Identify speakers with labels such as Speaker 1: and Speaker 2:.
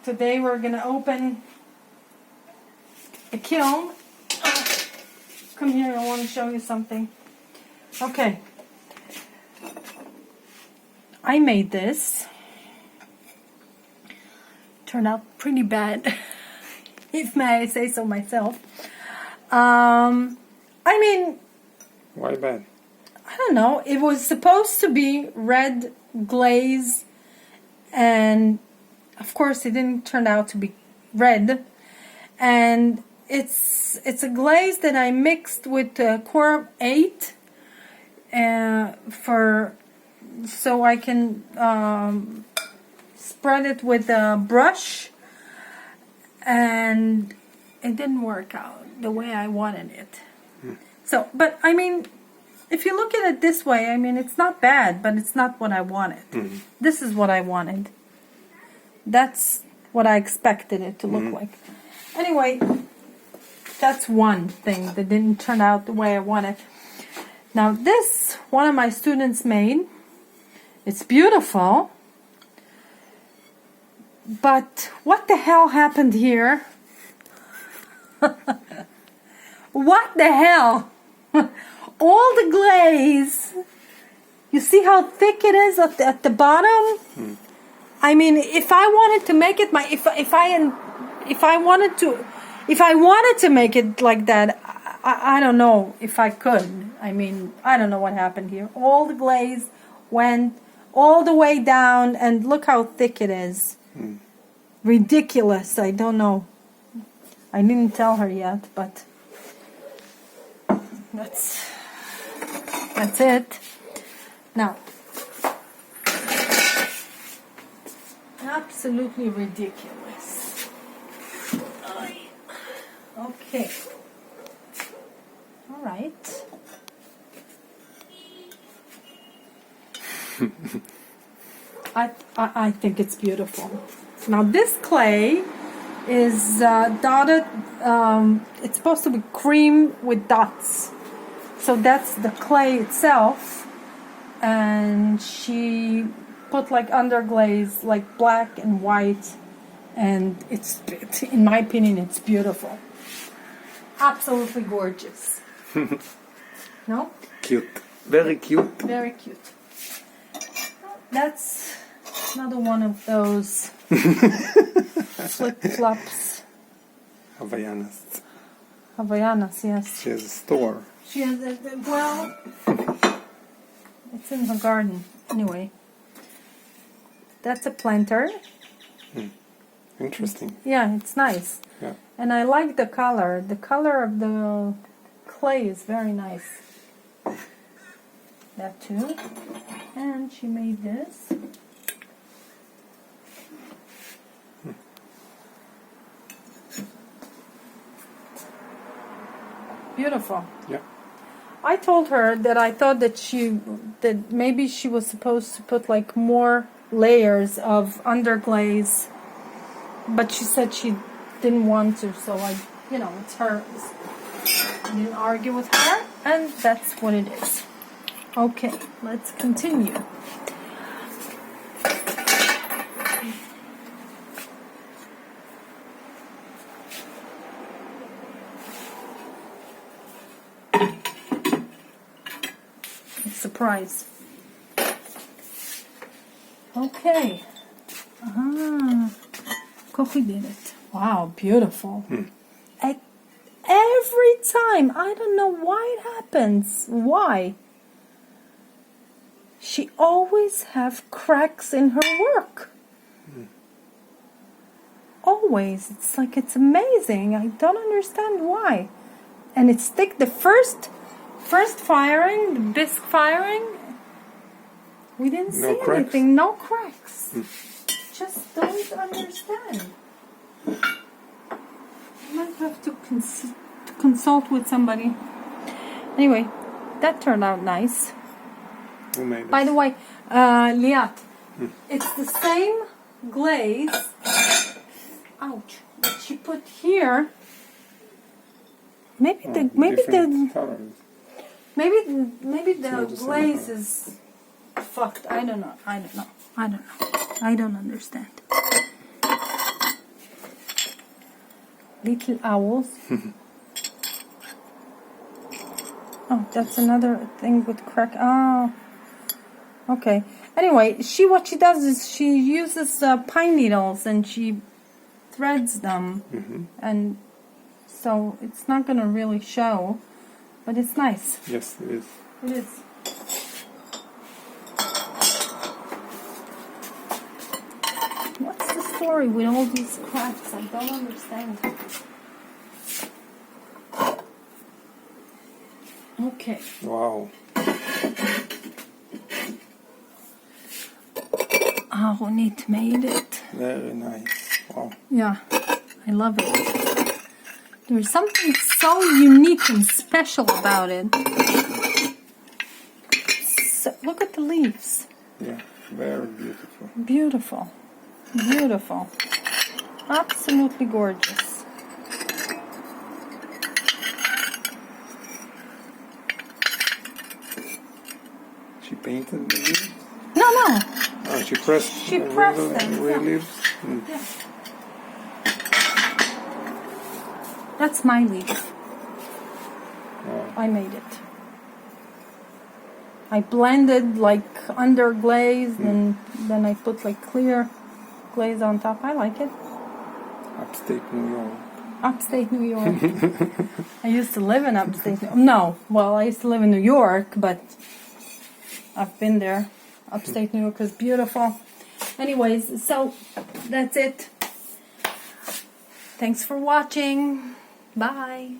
Speaker 1: Today we're gonna open a kiln. Come here, I want to show you something. Okay. I made this. Turned out pretty bad, if may I say so myself. I mean...
Speaker 2: Why bad?
Speaker 1: I don't know. It was supposed to be red glaze, and of course it didn't turn out to be red. And it's a glaze that I mixed with Quorum 8 so I can spread it with a brush, and it didn't work out the way I wanted it. So, but I mean, if you look at it this way, I mean, it's not bad, but it's not what I wanted. This is what I wanted. That's what I expected it to look like. Anyway, that's one thing that didn't turn out the way I wanted. Now this, one of my students made. It's beautiful. But what the hell happened here? What the hell? All the glaze, you see how thick it is at the bottom? I mean, if I wanted to make it if I wanted to make it like that, I don't know if I could. I mean, I don't know what happened here. All the glaze went all the way down, and look how thick it is. Ridiculous. I don't know. I didn't tell her yet, but that's it. Now, absolutely ridiculous. Okay. All right. I think it's beautiful. Now this clay is dotted. It's supposed to be cream with dots. So that's the clay itself, and she put like underglaze, like black and white, and it's in my opinion, it's beautiful. Absolutely gorgeous. No?
Speaker 2: Cute. Very cute.
Speaker 1: Very cute. That's another one of those flip-flops.
Speaker 2: Havaianas.
Speaker 1: Havaianas, yes.
Speaker 2: She has a store.
Speaker 1: She has well, it's in the garden. Anyway, that's a planter.
Speaker 2: Interesting.
Speaker 1: Yeah, it's nice.
Speaker 2: Yeah.
Speaker 1: And I like the color. The color of the clay is very nice. That too. And she made this. Beautiful.
Speaker 2: Yeah.
Speaker 1: I told her that I thought that maybe she was supposed to put like more layers of underglaze, but she said she didn't want to, so it's her. I didn't argue with her, and that's what it is. Okay, let's continue. Surprise. Okay. Kofi did it. Wow, beautiful. Every time, I don't know why it happens. Why? She always have cracks in her work. Always. It's like, it's amazing. I don't understand why. And it's thick. The first firing, the bisque firing, we didn't see anything. No cracks. Just don't understand. I might have to consult with somebody. Anyway, that turned out nice.
Speaker 2: Who made it?
Speaker 1: By the way, Liat, it's the same glaze. Ouch! That she put here. Maybe the
Speaker 2: colors.
Speaker 1: Maybe the glaze is fucked. I don't know. I don't understand. Little owls. Oh, that's another thing with crack. Oh, okay. Anyway, what she does is she uses pine needles and she threads them, and so it's not going to really show, but it's nice.
Speaker 2: Yes, it is.
Speaker 1: It is. What's the story with all these crafts? I don't understand. Okay.
Speaker 2: Wow.
Speaker 1: Ronit made it.
Speaker 2: Very nice. Wow.
Speaker 1: Yeah, I love it. There's something so unique and special about it. So, look at the leaves.
Speaker 2: Yeah, very beautiful.
Speaker 1: Beautiful. Beautiful. Absolutely gorgeous.
Speaker 2: She painted the leaves?
Speaker 1: No.
Speaker 2: Oh, she pressed
Speaker 1: She
Speaker 2: the
Speaker 1: pressed
Speaker 2: real,
Speaker 1: them,
Speaker 2: real
Speaker 1: yeah.
Speaker 2: leaves?
Speaker 1: Yeah. That's my leaf.
Speaker 2: Wow.
Speaker 1: I made it. I blended like under glaze and then I put like clear glaze on top. I like it.
Speaker 2: Upstate New York.
Speaker 1: Upstate New York. I used to live in upstate New York. No, well, I used to live in New York, but I've been there. Upstate New York is beautiful. Anyways, so that's it. Thanks for watching. Bye.